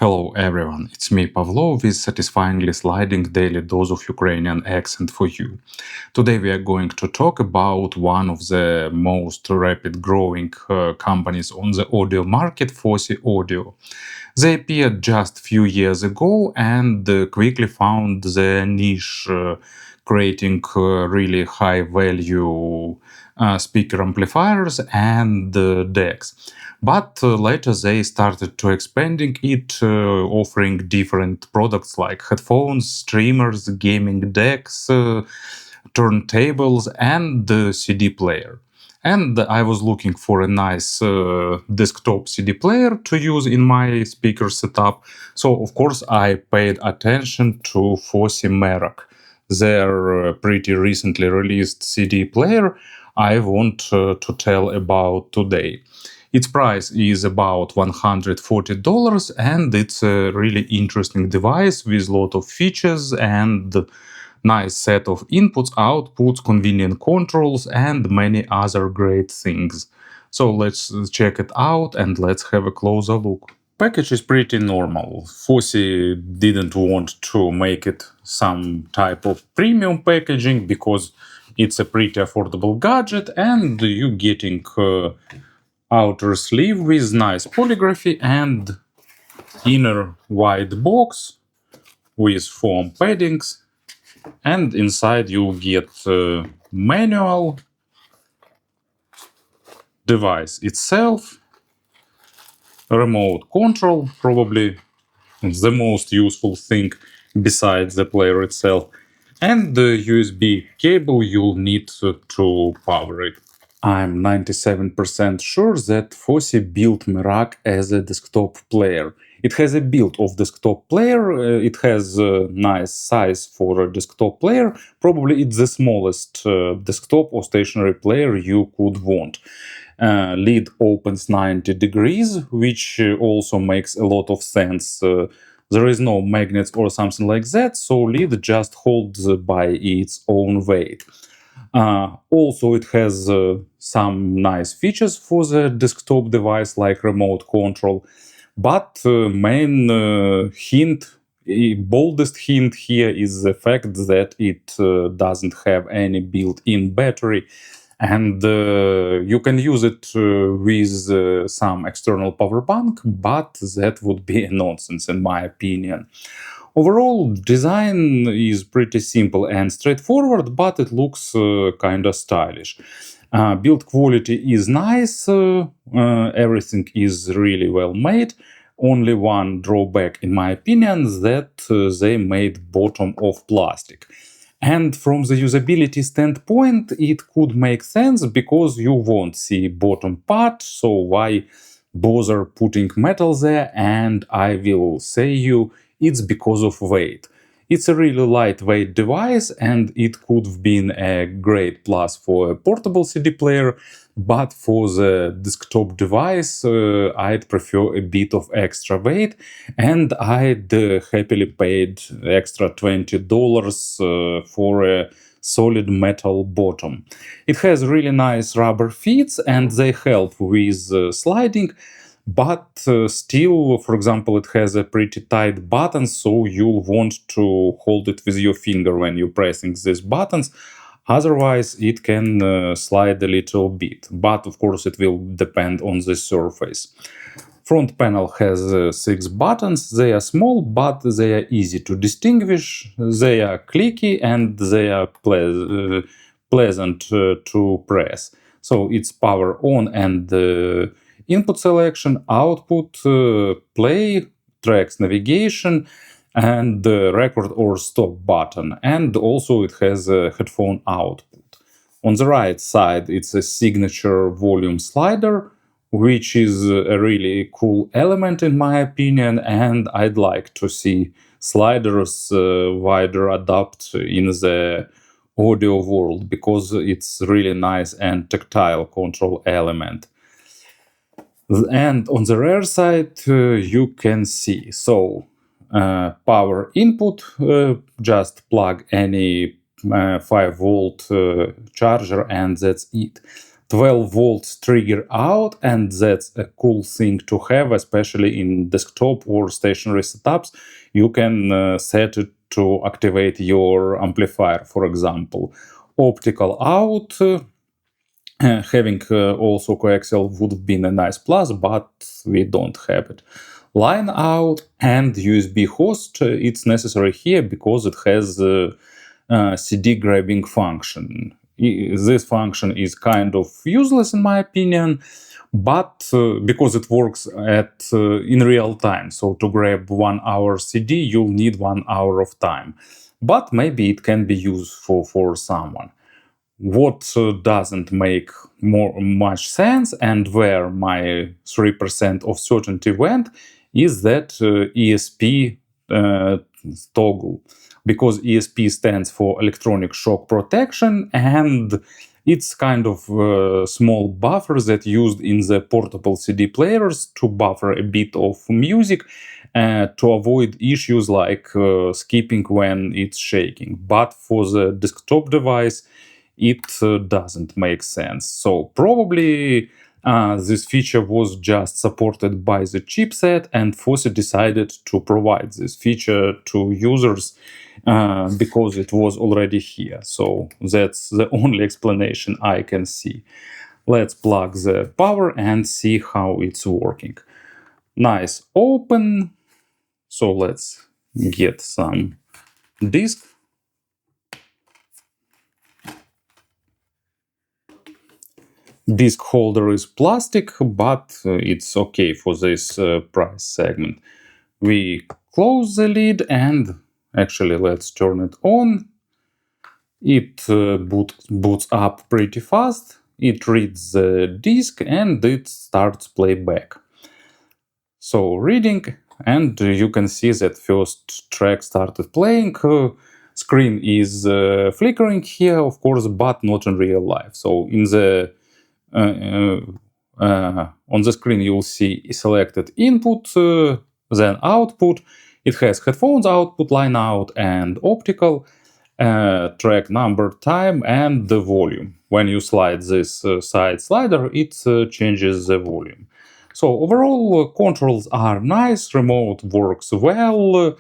Hello everyone, it's me Pavlo with satisfyingly sliding daily dose of Ukrainian accent for you. Today we are going to talk about one of the most rapid growing companies on the audio market, Fosi Audio. They appeared just a few years ago and quickly found the niche, creating really high value speaker amplifiers and decks. But later they started to expanding it, offering different products like headphones, streamers, gaming decks, turntables, and the CD player. And I was looking for a nice desktop CD player to use in my speaker setup. So of course I paid attention to Fosi Merak, their pretty recently released CD player I want to tell about today. Its price is about $140 and it's a really interesting device with a lot of features and nice set of inputs, outputs, convenient controls and many other great things. So let's check it out and let's have a closer look. Package is pretty normal. Fosi didn't want to make it some type of premium packaging because it's a pretty affordable gadget and you're getting outer sleeve with nice polygraphy and inner white box with foam paddings, and inside you get manual, device itself, remote control, probably the most useful thing besides the player itself, and the USB cable you'll need to power it. I'm 97% sure that Fosi built Merak as a desktop player. It has a build of desktop player, it has a nice size for a desktop player, probably it's the smallest desktop or stationary player you could want. Lid opens 90 degrees, which also makes a lot of sense. There is no magnets or something like that, so lid just holds by its own weight. Also, it has some nice features for the desktop device like remote control, but main boldest hint here is the fact that it doesn't have any built-in battery, and you can use it with some external power bank, but that would be a nonsense in my opinion. Overall, design is pretty simple and straightforward, but it looks kinda stylish. Build quality is nice, everything is really well made. Only one drawback, in my opinion, that they made bottom of plastic. And from the usability standpoint, it could make sense because you won't see bottom part, so why bother putting metal there? And I will say you, it's because of weight. It's a really lightweight device and it could have been a great plus for a portable CD player, but for the desktop device I'd prefer a bit of extra weight, and I'd happily paid extra $20 for a solid metal bottom. It has really nice rubber feet and they help with sliding, but still, for example, it has a pretty tight button, so you'll want to hold it with your finger when you're pressing these buttons. Otherwise, it can slide a little bit, but of course it will depend on the surface. Front panel has 6 buttons. They are small, but they are easy to distinguish. They are clicky and they are pleasant to press. So it's power on and input selection, output, play, tracks navigation, and the record or stop button. And also it has a headphone output. On the right side, it's a signature volume slider, which is a really cool element in my opinion, and I'd like to see sliders wider adapt in the audio world because it's really nice and tactile control element. And on the rear side, you can see, so power input, just plug any 5 volt charger and that's it. 12 volts trigger out, and that's a cool thing to have, especially in desktop or stationary setups. You can set it to activate your amplifier, for example. Optical out, having also coaxial would have been a nice plus, but we don't have it. Line out and USB host, it's necessary here because it has CD grabbing function. This function is kind of useless in my opinion, but because it works at in real time. So to grab 1 hour CD, you'll need 1 hour of time. But maybe it can be useful for someone. What doesn't make much sense, and where my 3% of certainty went, is that ESP toggle, because ESP stands for electronic shock protection, and it's kind of a small buffer that used in the portable CD players to buffer a bit of music to avoid issues like skipping when it's shaking. But for the desktop device, it doesn't make sense. So probably this feature was just supported by the chipset, and Fosi decided to provide this feature to users because it was already here. So that's the only explanation I can see. Let's plug the power and see how it's working. Nice open. So let's get some disk. Disk holder is plastic, but it's okay for this price segment. We close the lid and actually let's turn it on. It boots up pretty fast. It reads the disk and it starts playback. So reading, and you can see that first track started playing. Screen is flickering here, of course, but not in real life. So in the on the screen you'll see selected input, then output. It has headphones output, line out, and optical, track number, time, and the volume. When you slide this side slider, it changes the volume. So overall, controls are nice, remote works well.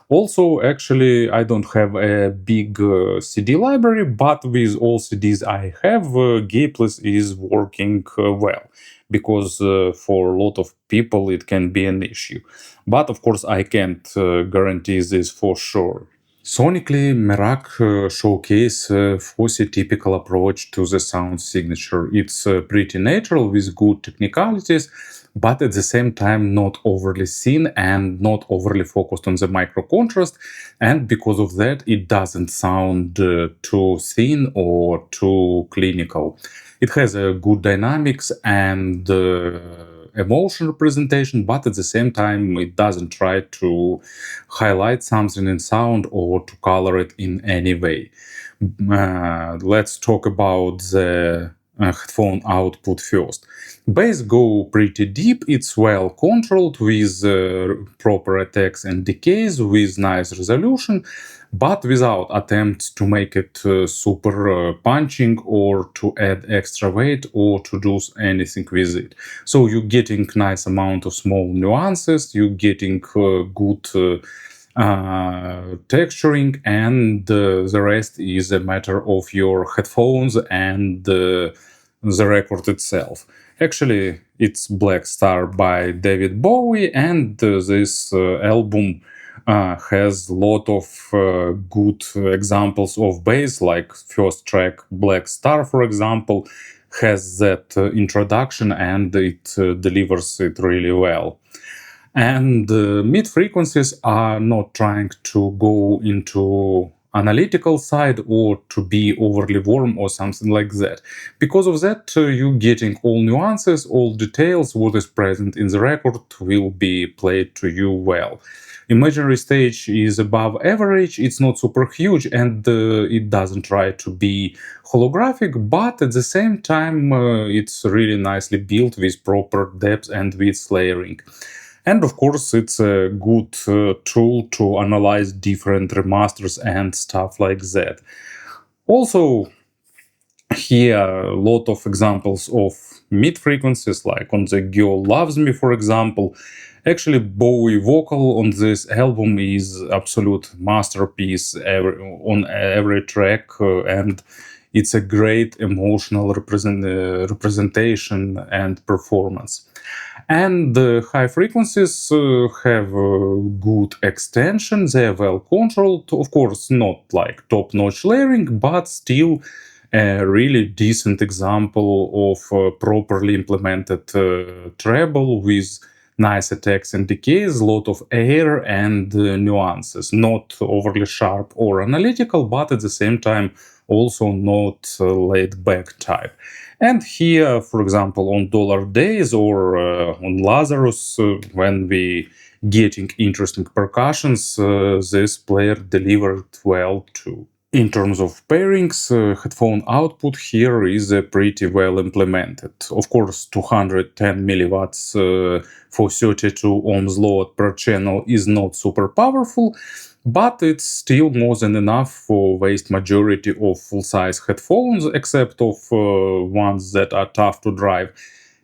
Also, actually, I don't have a big CD library, but with all CDs I have, Gapeless is working well, because for a lot of people it can be an issue. But of course, I can't guarantee this for sure. Sonically, Merak showcase Fosi typical approach to the sound signature. It's pretty natural with good technicalities, but at the same time not overly thin and not overly focused on the micro contrast, and because of that it doesn't sound too thin or too clinical. It has a good dynamics and emotion representation, but at the same time it doesn't try to highlight something in sound or to color it in any way. Let's talk about the headphone output first. Bass go pretty deep, it's well controlled with proper attacks and decays with nice resolution, but without attempts to make it super punching or to add extra weight or to do anything with it. So you're getting nice amount of small nuances, you're getting good texturing, and the rest is a matter of your headphones and the record itself. Actually, it's Black Star by David Bowie, and this album has a lot of good examples of bass, like first track Black Star, for example, has that introduction, and it delivers it really well. And mid frequencies are not trying to go into analytical side or to be overly warm or something like that. Because of that, you're getting all nuances, all details. What is present in the record will be played to you well. Imaginary stage is above average, it's not super huge, and it doesn't try to be holographic, but at the same time it's really nicely built with proper depth and width layering. And of course, it's a good tool to analyze different remasters and stuff like that. Also, Here, a lot of examples of mid frequencies, like on the Girl Loves Me, for example. Actually, Bowie vocal on this album is absolute masterpiece on every track, and it's a great emotional representation and performance. And the high frequencies have good extension. They are well controlled. Of course, not like top-notch layering, but still a really decent example of properly implemented treble with nice attacks and decays, a lot of air and nuances. Not overly sharp or analytical, but at the same time also not laid back type. And here, for example, on Dollar Days or on Lazarus, when we getting interesting percussions, this player delivered well too. In terms of pairings, headphone output here is pretty well implemented. Of course, 210 milliwatts for 32 ohms load per channel is not super powerful, but it's still more than enough for vast majority of full-size headphones, except of ones that are tough to drive.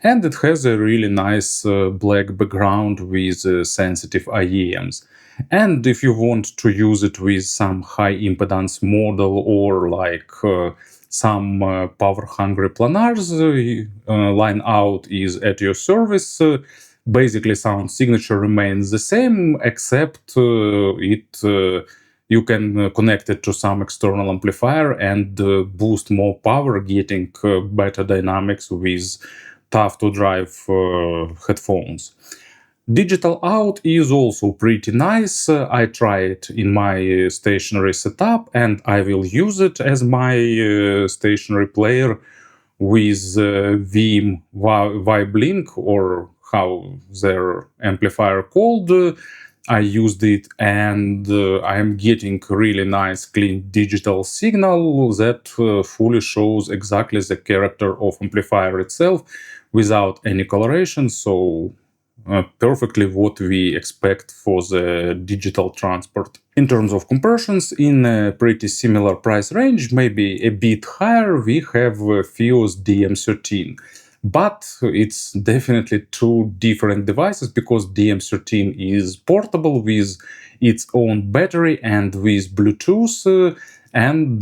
And it has a really nice black background with sensitive IEMs. And if you want to use it with some high impedance model or like some power hungry planars, line out is at your service. Basically, sound signature remains the same, except you can connect it to some external amplifier and boost more power, getting better dynamics with tough to drive headphones. Digital out is also pretty nice. I try it in my stationary setup and I will use it as my stationary player with Veeam Vibe or how their amplifier called. I used it and I'm getting really nice clean digital signal that fully shows exactly the character of amplifier itself without any coloration. So perfectly what we expect for the digital transport. In terms of compressions, in a pretty similar price range, maybe a bit higher, we have Fios DM13. But it's definitely two different devices because DM13 is portable with its own battery and with Bluetooth and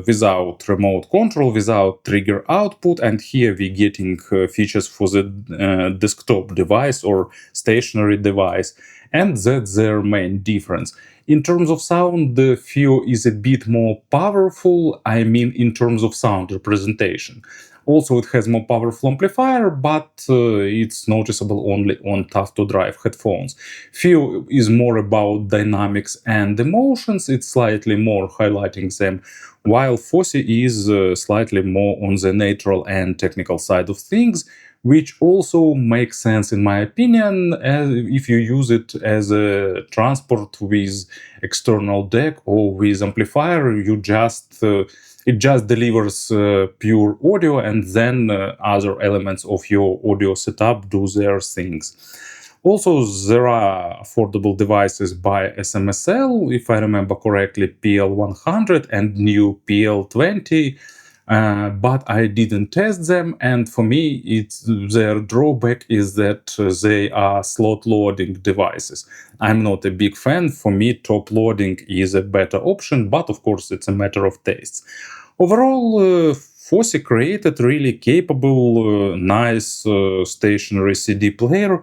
without remote control, without trigger output. And here we're getting features for the desktop device or stationary device. And that's their main difference. In terms of sound, the Fio is a bit more powerful, I mean in terms of sound representation. Also, it has more powerful amplifier, but it's noticeable only on tough to drive headphones. Fio is more about dynamics and emotions, it's slightly more highlighting them, while Fosi is slightly more on the natural and technical side of things, which also makes sense in my opinion if you use it as a transport with external deck or with amplifier. It just delivers pure audio, and then other elements of your audio setup do their things. Also, there are affordable devices by SMSL, if I remember correctly, PL100 and new PL20, but I didn't test them, and for me, their drawback is that they are slot loading devices. I'm not a big fan. For me, top loading is a better option, but of course, it's a matter of taste. Overall, Fosi created really capable, nice stationary CD player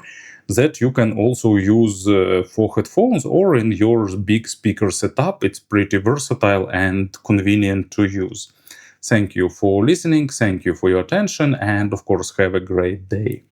that you can also use for headphones or in your big speaker setup. It's pretty versatile and convenient to use. Thank you for listening, thank you for your attention, and of course, have a great day.